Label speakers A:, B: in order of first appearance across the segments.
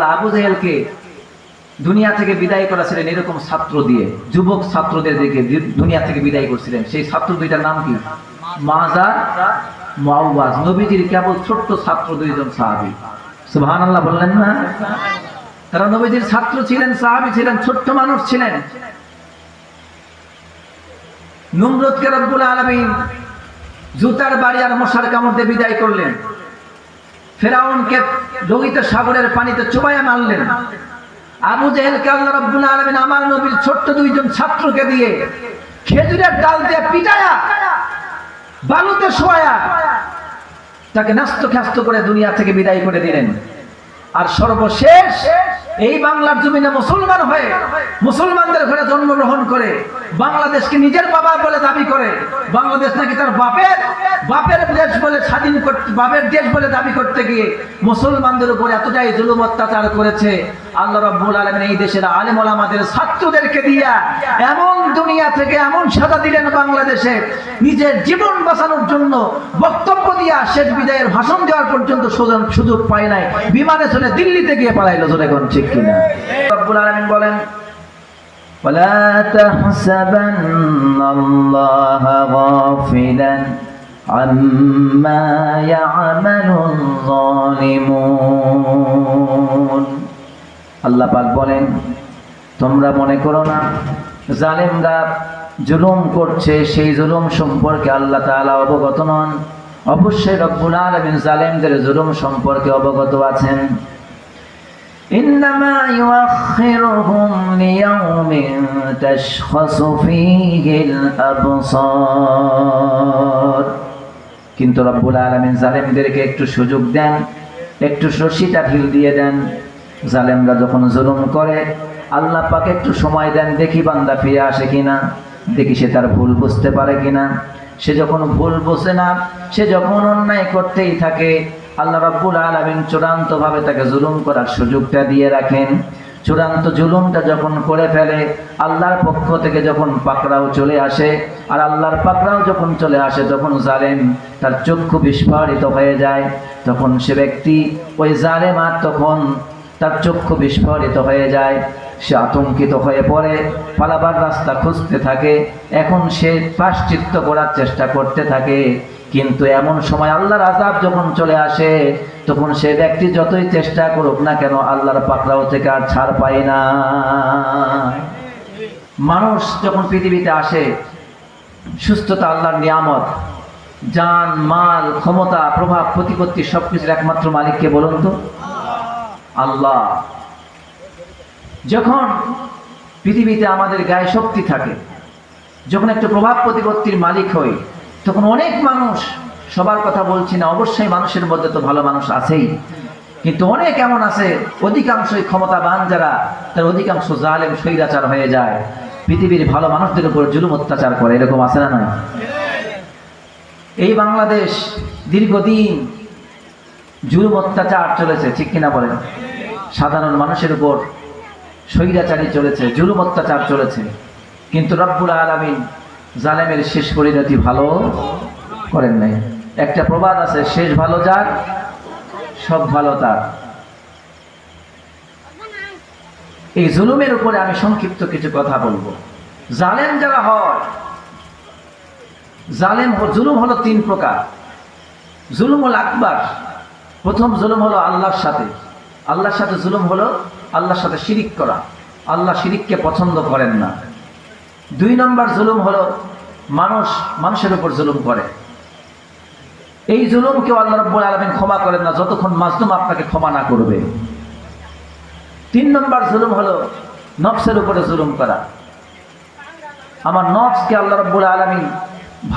A: আবু জেহেলকে দুনিয়া থেকে বিদায় করেছিলেন এরকম ছাত্র দিয়ে, যুবক ছাত্রদের দিকে দুনিয়া থেকে বিদায় করছিলেন। সেই ছাত্র দুইটার নাম কি? মাজার, মুআওয়াজ। নবীজির কেবল ছোট্ট ছাত্র দুইজন সাহাবী। সুবহানাল্লাহ বললেন না? তারা নবীজির ছাত্র ছিলেন, সাহাবী ছিলেন, ছোট্ট মানুষ ছিলেন। নমরুদকে রব্বুল আলামিন জুতার বাড়ি আর মশার কামড় দিয়ে বিদায় করলেন। ফেরাউনকে লোহিত সাগরের পানিতে চুবাইয়া মারলেন। আবু জেহেলকে আল্লাহ রাব্বুল আলামিন আমার নবীর ছোট্ট দুইজন ছাত্রকে দিয়ে খেজুরের ডাল দিয়ে পিটায়া বালুতে শোয়া তাকে নাস্ত খাস্ত করে দুনিয়া থেকে বিদায় করে দিলেন। আর সর্বশেষ এই বাংলার জমিনে মুসলমান হয়ে মুসলমানদের ঘরে জন্মগ্রহণ করে বাংলাদেশকে নিজের বাবা বলে দাবি করে, বাংলাদেশ নাকি তার বাপের দেশ বলে স্বাধীন করতে, বাপের দেশ বলে দাবি করতে গিয়ে মুসলমানদের উপর এতটাই জুলুম অত্যাচার করেছে। আল্লাহ রাব্বুল আলামিন এই দেশের আলেম ওলামাদের ছাত্রদেরকে দিয়া এমন দুনিয়া থেকে এমন সাজা দিলেন, বাংলাদেশে নিজের জীবন বাঁচানোর জন্য বক্তব্য দিয়া শেষ বিদায়ের ভাষণ দেওয়ার পর্যন্ত সুযোগ পায় নাই, বিমানে চলে দিল্লিতে গিয়ে পালাইলো। জোরে কোন ঠিক কিনা? রাব্বুল আলামিন বলেন, ওয়ালা তাহসাবান্নাল্লাহা গাফিলান আম্মা ইয়া'মালুল যালিমুন। আল্লাহ পাক বলেন, তোমরা মনে করো না জালেমরা জুলুম করছে, সেই জুলুম সম্পর্কে আল্লাহ তাআলা অবগত নন। অবশ্যই রব্বুল আলামিন জালেমদের জুলুম সম্পর্কে অবগত আছেন। ইন্নামা ইউআখিরুহুম লিয়াউমিন তাশখাসু ফীহিল আবসার। কিন্তু রব্বুল আলামিন জালেমদেরকে একটু সুযোগ দেন, একটু রশিটা ঢিল দিয়ে দেন। জালেমরা যখন জুলুম করে আল্লাহ পাক একটু সময় দেন, দেখি বান্দা ফিরে আসে কিনা, দেখি সে তার ভুল বুঝতে পারে কিনা। সে যখন ভুল বোঝে না, সে যখন অন্যায় করতেই থাকে, আল্লাহ রাব্বুল আলামিন চূড়ান্তভাবে তাকে জুলুম করার সুযোগটা দিয়ে রাখেন। চূড়ান্ত জুলুমটা যখন করে ফেলে, আল্লাহর পক্ষ থেকে যখন পাকড়াও চলে আসে, আর আল্লাহর পাকড়াও যখন চলে আসে, তখন জালেম তার চক্ষু বিস্ফারিত হয়ে যায়। তখন সে ব্যক্তি, ওই জালেম, আর তখন তার চক্ষু বিস্ফারিত হয়ে যায়। সে আতঙ্কিত হয়ে পড়ে, পালাবার রাস্তা খুঁজতে থাকে। এখন সে প্রায়শ্চিত্ত করার চেষ্টা করতে থাকে, কিন্তু এমন সময় আল্লাহর আযাব যখন চলে আসে, তখন সে ব্যক্তি যতই চেষ্টা করুক না কেন আল্লাহর পাকড়াও থেকে আর ছাড় পায় না। মানুষ যখন পৃথিবীতে আসে, সুস্থতা আল্লাহর নিয়ামত, জান, মাল, ক্ষমতা, প্রভাব, প্রতিপত্তি সবকিছুর একমাত্র মালিককে বলুন তো? আল্লাহ। যখন পৃথিবীতে আমাদের গায়ে শক্তি থাকে, যখন একটা প্রভাব প্রতিপত্তির মালিক হই, তখন অনেক মানুষ, সবার কথা বলছি না, অবশ্যই মানুষের মধ্যে তো ভালো মানুষ আছেই, কিন্তু অনেক এমন আছে অধিকাংশই ক্ষমতাবান যারা, তার অধিকাংশ জালেম স্বৈরাচার হয়ে যায়, পৃথিবীর ভালো মানুষদের উপর জুলুম অত্যাচার করে। এরকম আছে না নয়? এই বাংলাদেশ দীর্ঘদিন জুলুম অত্যাচার চলেছে, ঠিক কিনা বলেন? সাধারণ মানুষের উপর স্বৈরাচারী চলেছে, জুলুম অত্যাচার চলেছে, কিন্তু রব্বুল আলামিন জালেমের শেষ পরিণতি ভালো করেন নাই। একটা প্রবাদ আছে, শেষ ভালো যার সব ভালো তার। এই জুলুমের উপরে আমি সংক্ষিপ্ত কিছু কথা বলবো। জালেম যারা হয়, জুলুম হলো তিন প্রকার। জুলুমুল আকবার, প্রথম জুলুম হলো আল্লাহর সাথে। আল্লাহর সাথে জুলুম হলো আল্লাহর সাথে শিরিক করা। আল্লাহ শিরিককে পছন্দ করেন না। দুই নম্বর জুলুম হলো মানুষের উপর জুলুম করে। এই জুলুমকেও আল্লাহ রাব্বুল আলামিন ক্ষমা করেন না যতক্ষণ মাজলুম আপনাকে ক্ষমা না করবে। তিন নম্বর জুলুম হলো নফসের উপরে জুলুম করা। আমার নফসকে আল্লাহ রাব্বুল আলামিন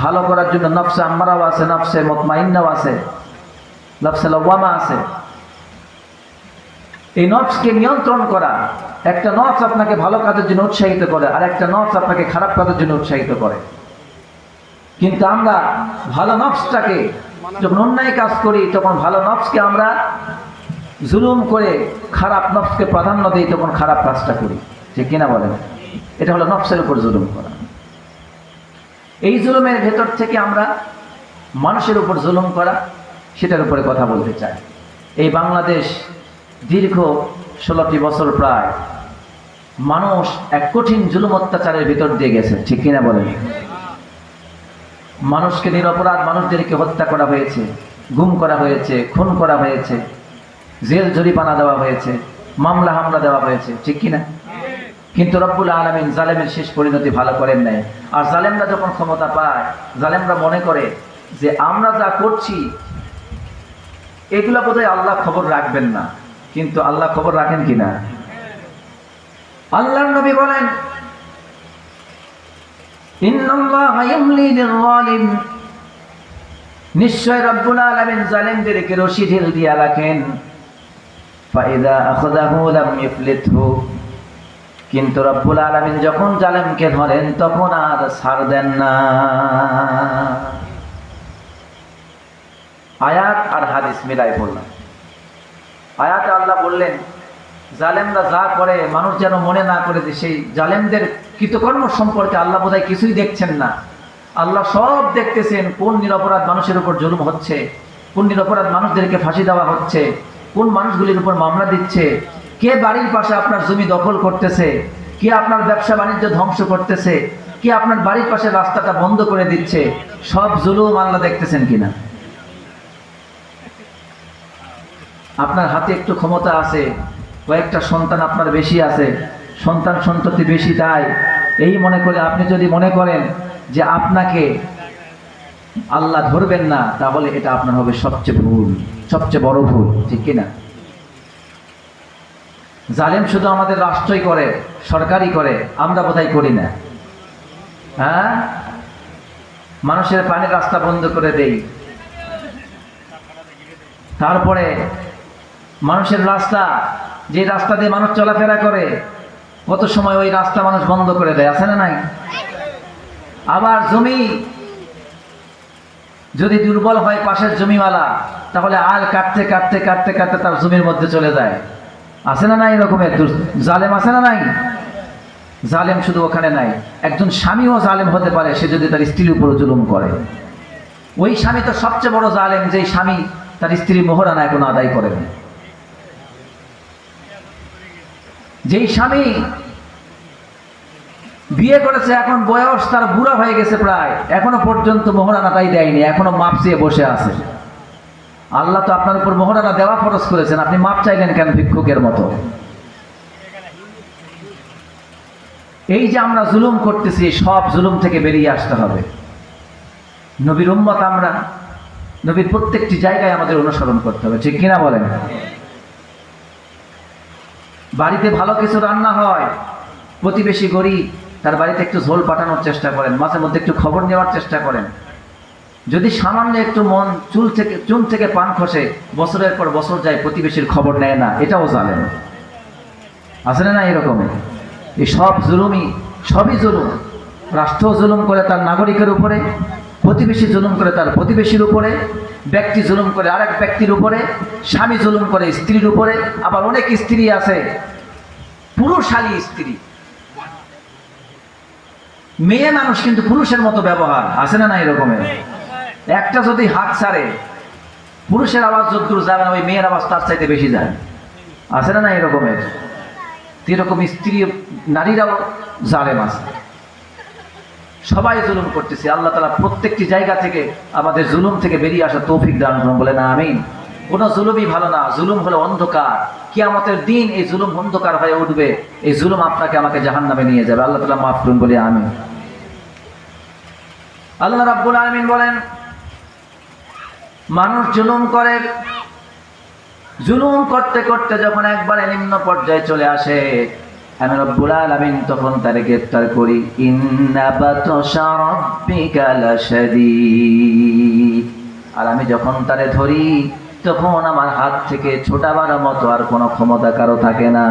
A: ভালো করার জন্য নফসে আম্মারাও আছে, নফসে মুতমাইন্নাও আছে, নফসে লাওয়ামা আছে। এই নফসকে নিয়ন্ত্রণ করা। একটা নফস আপনাকে ভালো কাজের জন্য উৎসাহিত করে, আর একটা নফস আপনাকে খারাপ কাজের জন্য উৎসাহিত করে। কিন্তু আমরা ভালো নফসটাকে যখন অন্যায় কাজ করি, তখন ভালো নফসকে আমরা জুলুম করে খারাপ নফসকে প্রাধান্য দিই, তখন খারাপ কাজটা করি, ঠিক কিনা বলেন? এটা হলো নফসের উপর জুলুম করা। এই জুলুমের ভেতর থেকে আমরা মানুষের উপর জুলুম করা, সেটার উপরে কথা বলতে চাই। এই বাংলাদেশ দীর্ঘ 16টি বছর প্রায় মানুষ এক কঠিন জুলুম অত্যাচারের ভিতর দিয়ে গেছে, ঠিক কিনা বলেন? মানুষকে নিরপরাধ মানুষদেরকে হত্যা করা হয়েছে, গুম করা হয়েছে, খুন করা হয়েছে, জেল জরিমানা দেওয়া হয়েছে, মামলা হামলা দেওয়া হয়েছে, ঠিক কিনা? কিন্তু রব্বুল আলামিন জালেমের শেষ পরিণতি ভালো করেন নাই। আর জালেমরা যখন ক্ষমতা পায়, জালেমরা মনে করে যে আমরা যা করছি এগুলা বোধহয় আল্লাহ খবর রাখবেন না, কিন্তু আল্লাহ খবর রাখেন কিনা? আল্লাহর নবী বলেন, ইন্নাল্লাহা ইউমলি লিল-যালিম, নিশ্চয় রব্বুল আলামিন জালেমদেরকে রশি ঢিল দিয়া রাখেন। ফাইদা আখাযাহু লাম ইফলিতহু, কিন্তু রব্বুল আলামিন যখন জালেমকে ধরেন তখন আর ছাড় দেন না। আয়াত আর হাদিস মিলাই বললাম। আয়াতে আল্লাহ বললেন, জালেমরা যা করে মানুষ যেন মনে না করে যে সেই জালেমদের কৃতকর্ম সম্পর্কে আল্লাহ বোধহয় কিছুই দেখছেন না। আল্লাহ সব দেখতেছেন, কোন নিরপরাধ মানুষের উপর জুলুম হচ্ছে, কোন নিরপরাধ মানুষদেরকে ফাঁসি দেওয়া হচ্ছে, কোন মানুষগুলির উপর মামলা দিচ্ছে, কে বাড়ির পাশে আপনার জমি দখল করতেছে, কে আপনার ব্যবসা বাণিজ্য ধ্বংস করতেছে, কে আপনার বাড়ির পাশে রাস্তাটা বন্ধ করে দিচ্ছে, সব জুলুম আল্লাহ দেখতেছেন কিনা? আপনার হাতে একটু ক্ষমতা আছে, কয়েকটা সন্তান আপনার বেশি আছে, সন্তান সন্ততি বেশি, তাই এই মনে করে আপনি যদি মনে করেন যে আপনাকে আল্লাহ ধরবেন না, তাহলে এটা আপনার হবে সবচেয়ে ভুল, সবচেয়ে বড় ভুল, ঠিক কিনা? জালেম শুধু আমাদের রাষ্ট্রই করে, সরকারই করে, আমরা বোধহয় করি না। হ্যাঁ, মানুষের পানির রাস্তা বন্ধ করে দেই, তারপরে মানুষের রাস্তা, যে রাস্তা দিয়ে মানুষ চলাফেরা করে, কত সময় ওই রাস্তা মানুষ বন্ধ করে দেয়, আছে না নাই? আবার জমি যদি দুর্বল হয় পাশের জমিওয়ালা, তাহলে আল কাটতে কাটতে কাটতে কাটতে তার জমির মধ্যে চলে যায়, আছে না নাই? এরকমের জালেম আছে না নাই? জালেম শুধু ওখানে নাই, একজন স্বামীও জালেম হতে পারে, সে যদি তার স্ত্রীর উপর জুলুম করে। ওই স্বামী তো সবচেয়ে বড় জালেম, যেই স্বামী তার স্ত্রীর মোহরানা এখনো আদায় করেন। যেই স্বামী বিয়ে করেছে, এখন বয়স তার বুড়া হয়ে গেছে প্রায়, এখনো পর্যন্ত মোহরানাটাই দেয়নি, এখনো মাপ চেয়ে বসে আছে। আল্লাহ তো আপনার উপর মোহরানা দেওয়া ফরজ করেছেন, আপনি মাপ চাইলেন কেন ভিক্ষুকের মতো? এই যে আমরা জুলুম করতেছি, সব জুলুম থেকে বেরিয়ে আসতে হবে। নবীর উম্মত আমরা, নবীর প্রত্যেকটি জায়গায় আমাদের অনুসরণ করতে হবে, ঠিক কিনা বলেন? বাড়িতে ভালো কিছু রান্না হয়, প্রতিবেশী গরিব, তার বাড়িতে একটু ঝোল পাঠানোর চেষ্টা করেন, মাঝে মধ্যে একটু খবর নেওয়ার চেষ্টা করেন। যদি সামান্য একটু মন চুল থেকে পান খসে, বছরের পর বছর যায়, প্রতিবেশীর খবর নেয় না, এটাও জালেম, আছে না? এরকম এই সব জুলুমই, সবই জুলুম। রাষ্ট্র জুলুম করে তার নাগরিকের উপরে, প্রতিবেশী জুলুম করে তার প্রতিবেশীর উপরে, ব্যক্তি জুলুম করে আরেক ব্যক্তির উপরে, স্বামী জুলুম করে স্ত্রীর উপরে। আবার অনেক স্ত্রী আছে পুরুষালী স্ত্রী, মেয়ে মানুষ কিন্তু পুরুষের মতো ব্যবহার, আছে না? এরকমের একটা যদি হাত ছাড়ে, পুরুষের আওয়াজ যতদূর যাবে না, ওই মেয়ের আওয়াজ তার চাইতে বেশি যায়, আছে না? এরকমের এরকম স্ত্রী নারীরাও জালেম আছে। সবাই জুলুম করতেছে। আল্লাহ তাআলা প্রত্যেকটি জায়গা থেকে আমাদের জুলুম থেকে বেরিয়ে আসা তৌফিক দান করুন, বলে না আমিন। কোনো জুলুমই ভালো না, জুলুম হলো অন্ধকার। কিয়ামতের দিন এই জুলুম অন্ধকার হয়ে উঠবে, এই জুলুম আপনাকে আমাকে জাহান্নামে নিয়ে যাবে। আল্লাহ তাআলা মাফ করুন, বলে আমিন। আল্লাহ রাব্বুল আলামিন বলেন, মানুষ জুলুম করে, জুলুম করতে করতে যখন একবারে নিম্ন পর্যায়ে চলে আসে, আমি রব্বুল আলামিন তখন তারে গ্রেফতার করি। ইন্না বাতশা রাব্বিকা লাশাদীদ। আর আমি যখন তারে ধরি, তখন আমার হাত থেকে ছোটাবার মতো আর কোনো ক্ষমতা কারো থাকে না।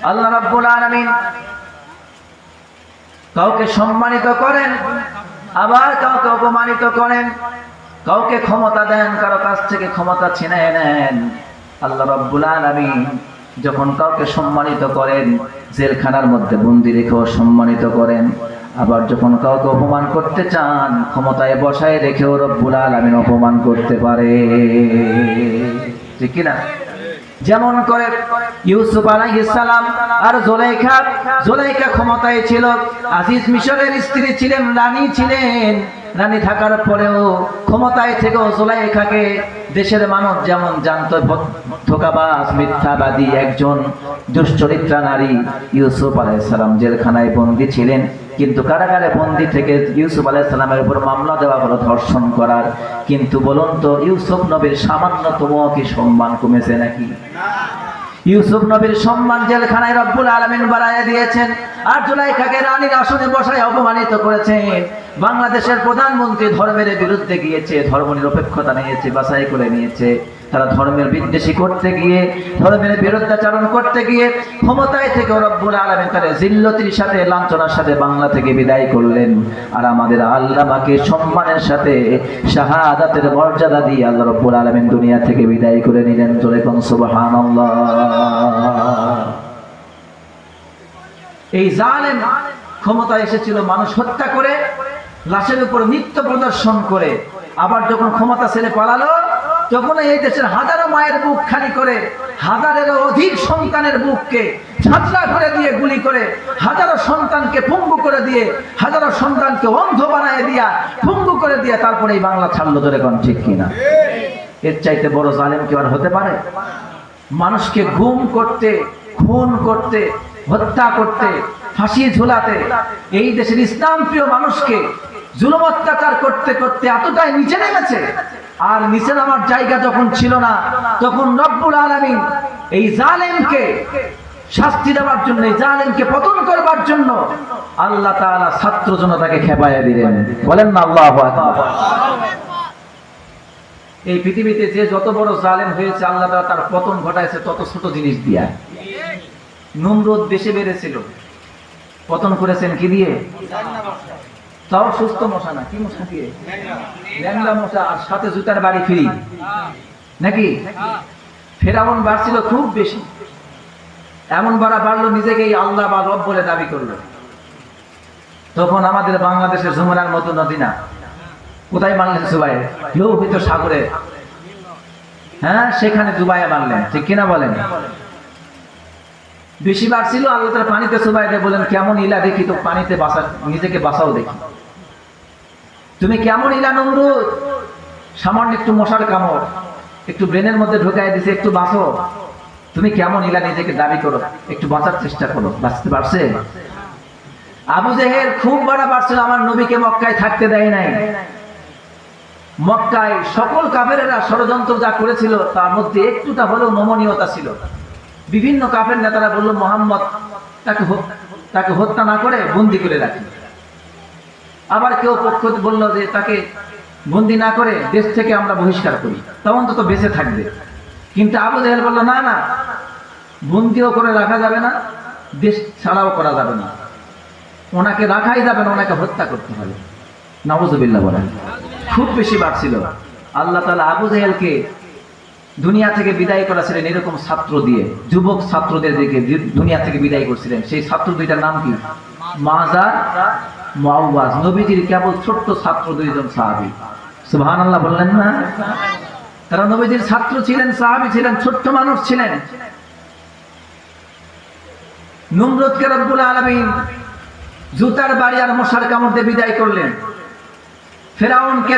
A: আল্লাহ রাব্বুল আলামিন কাউকে সম্মানিত করেন, আবার কাউকে অপমানিত করেন, কাউকে ক্ষমতা দেন, কারো কাছ থেকে ক্ষমতা ছিনিয়ে নেন। আল্লাহ রাব্বুল আলামিন যখন কাউকে সম্মানিত করেন, জেলখানার মধ্যে বন্দি রেখেও সম্মানিত করেন। আবার যখন কাউকে অপমান করতে চান, ক্ষমতায় বসায় রেখেও রব্বুল আলামিন অপমান করতে পারে, ঠিক কিনা? যেমন করে ইউসুফ আলাইহিস সালাম আর জুলাইখা ক্ষমতায় ছিল, আজিজ মিশরের স্ত্রী ছিলেন, রানী ছিলেন। রানী থাকার পরেও ক্ষমতায় থেকেও জুলাইখাকে দেশের মানুষ যেমন জানতো ধোঁকাবাজ মিথ্যাবাদী একজন দুশ্চরিত্রা নারী। ইউসুফ আলাইহিস সালাম জেলখানায় বন্দী ছিলেন, কিন্তু কারাগারে বন্দী থেকে ইউসুফ আলাইহিস সালামের উপর মামলা দেওয়া হলো ধর্ষণ করার। কিন্তু বলুন তো, ইউসুফ নবীর সামান্যতম কি সম্মান কমেছে নাকি? ইউসুফ নবীর সম্মান জেলখানায় রব্বুল আলামিন বাড়ায় দিয়েছেন। আর জুলাইখাকে রানীর আসনে বসায় অপমানিত করেছেন। বাংলাদেশের প্রধানমন্ত্রী ধর্মের বিরুদ্ধে গিয়েছে, ধর্মনিরপেক্ষতা নিয়েছে, বাছাই করে নিয়েছে। তারা ধর্মের বিদ্বেষী করতে গিয়ে, ধর্মের বিরুদ্ধাচরণ করতে গিয়ে ক্ষমতায় থেকে রব্বুল আলামিন তাদের জিল্লতির সাথে, লাঞ্ছনার সাথে বাংলা থেকে বিদায় করলেন। আর আমাদের আল্লামাকে সম্মানের সাথে শাহাদাতের মর্যাদা দিয়ে আল্লাহ রব্বুল আলামিন দুনিয়া থেকে বিদায় করে নিলেন। জোরে কোন সুবহানাল্লাহ। এই জালেম ক্ষমতায় এসেছিল মানুষ হত্যা করে, লাশের উপর নৃত্য প্রদর্শন করে। আবার যখন ক্ষমতা ছেড়ে পালালো, তখন এই দেশের হাজারো মায়ের বুক খালি করে, হাজারেরও অধিক সন্তানের বুককে ছাতরা করে দিয়ে গুলি করে, হাজারো সন্তানকে পঙ্গু করে দিয়ে, হাজারো সন্তানকে অন্ধ বানায় দিয়া, পঙ্গু করে দিয়ে তারপরে এই বাংলা ছাড়লো। ধরে কোন ঠিক কিনা? এর চাইতে বড় জালেম কি আর হতে পারে? মানুষকে গুম করতে, খুন করতে, হত্যা করতে, ফাঁসি ঝুলাতে, এই দেশের ইসলাম প্রিয় মানুষকে জুলুম অত্যাচার করতে করতে এতটাই নিচে নেমেছে। আর নিচে নামার জায়গা যখন ছিল না, তখন রব্বুল আলামিন এই জালেমকে শাস্তি দেওয়ার জন্য, এই জালেমকে পতন করবার জন্য আল্লাহ তাআলা ছাত্র জনতাকে খেপায়া দিলেন। বলেন না আল্লাহু আকবার। এই পৃথিবীতে যে যত বড় জালেম হয়েছে, আল্লাহ তাআলা তার পতন ঘটাইছে তত ছোট জিনিস দিয়া। নমরুদ দেশে বেড়েছিল, পতন করেছেন কি দিয়ে? তাও সুস্থ মশা না, কি মশা দিয়ে? ল্যাংড়া মশা, আর সাথে জুতার বাড়ি ফিরি নাকি? ফেরাউন বাড়ছিল খুব বেশি, এমন বাড়লো নিজেকেই আল্লাহ বা রব বলে দাবি করলো। তখন আমাদের বাংলাদেশের যমুনার মতো নদী না, কোথায় মানলেন? জুবাই, লোহিত সাগরে, হ্যাঁ সেখানে জুবাইয়ে মানলেন, ঠিক কিনা বলেন? বেশি বাড়ছিল, আল্লাহ তাআলা পানিতে চুবাই দিয়ে বলেন, কেমন ইলা দেখি তো, পানিতে বাঁচা, নিজেকে বাঁচাও দেখি। তুমি কেমন ইলা নমরুদ, সামান্য একটু মশার কামড় একটু ব্রেনের মধ্যে ঢুকাই দিছে, একটু বাঁচো। তুমি কেমন ইলা নিজেকে দাবি করো, একটু বাঁচার চেষ্টা করো। বাঁচতে পারছে? আবু জেহেল খুব বড় বাড়ছিল, আমার নবীকে মক্কায় থাকতে দেয় নাই। মক্কায় সকল কাফেরেরা ষড়যন্ত্র যা করেছিল, তার মধ্যে একটুটা হলেও নমনীয়তা ছিল। বিভিন্ন কাফের নেতারা বলল, মোহাম্মদ তাকে হত্যা না করে বন্দি করে রাখি। আবার কেউ পক্ষ বলল যে তাকে বন্দি না করে দেশ থেকে আমরা বহিষ্কার করি, তা অন্তত বেঁচে থাকবে। কিন্তু আবু জেহেল বলল, না না, বন্দিও করে রাখা যাবে না, দেশ ছাড়াও করা যাবে না, ওনাকে রাখাই যাবে না, ওনাকে হত্যা করতে হবে। নাউযুবিল্লাহ বলেন। খুব বেশি বাড়ছিল। আল্লাহ তাআলা আবু জেহেলকে দুনিয়া থেকে বিদায় করেছিলেন এরকম ছাত্র দিয়ে, যুবক ছাত্রদের দিকে দুনিয়া থেকে বিদায় করছিলেন। সেই ছাত্র দুইটার নাম কি? মাজার, মুআওয়াজ। নবীজির কেবল ছোট্ট ছাত্র দুইজন সাহাবী। সুবহানাল্লাহ বললেন না? তারা নবীজির ছাত্র ছিলেন, সাহাবী ছিলেন, ছোট্ট মানুষ ছিলেন। নমরুদকে রব্বুল আলামিন জুতার বাড়ি আর মশার কামড় দিয়ে বিদায় করলেন। ফেরাউনকে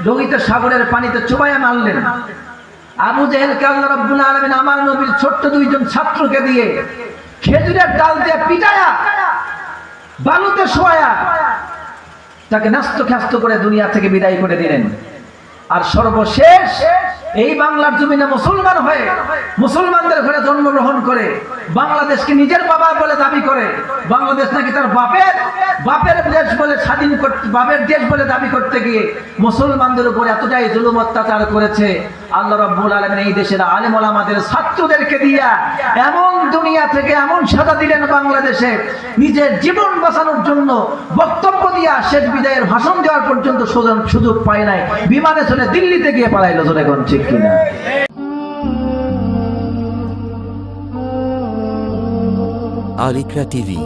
A: লোহিত সাগরের পানিতে চুবাইয়া মারলেন। আবু জেহেলকে আল্লাহ রাব্বুল আলামিন আমার নবীর ছোট্ট দুইজন ছাত্রকে দিয়ে খেজুরের ডাল দিয়ে পিটায়া, বালুতে শোয়া, তাকে নাস্ত খাস্ত করে দুনিয়া থেকে বিদায় করে দিলেন। আর সর্বশেষ এই বাংলার জমিনে মুসলমান হয়ে, মুসলমানদের ঘরে জন্মগ্রহণ করে, বাংলাদেশকে নিজের বাবা বলে দাবি করে, বাংলাদেশ নাকি তার বাপের দেশ বলে স্বাধীন করতে, বাপের দেশ বলে দাবি করতে গিয়ে মুসলমানদের উপর এতটাই জুলুম অত্যাচার করেছে। আল্লাহ রাব্বুল আলামিন এই দেশের আলেম ওলামাদের ছাত্রদেরকে দিয়া এমন দুনিয়া থেকে এমন সাজা দিলেন, বাংলাদেশে নিজের জীবন বাঁচানোর জন্য বক্তব্য দিয়া শেষ বিদায়ের ভাষণ দেওয়ার পর্যন্ত সুযোগ পায় নাই, বিমানে চলে দিল্লিতে গিয়ে পালাইলো। জোরে কোন ঠিক কিনা?
B: আল ইকরা টিভি।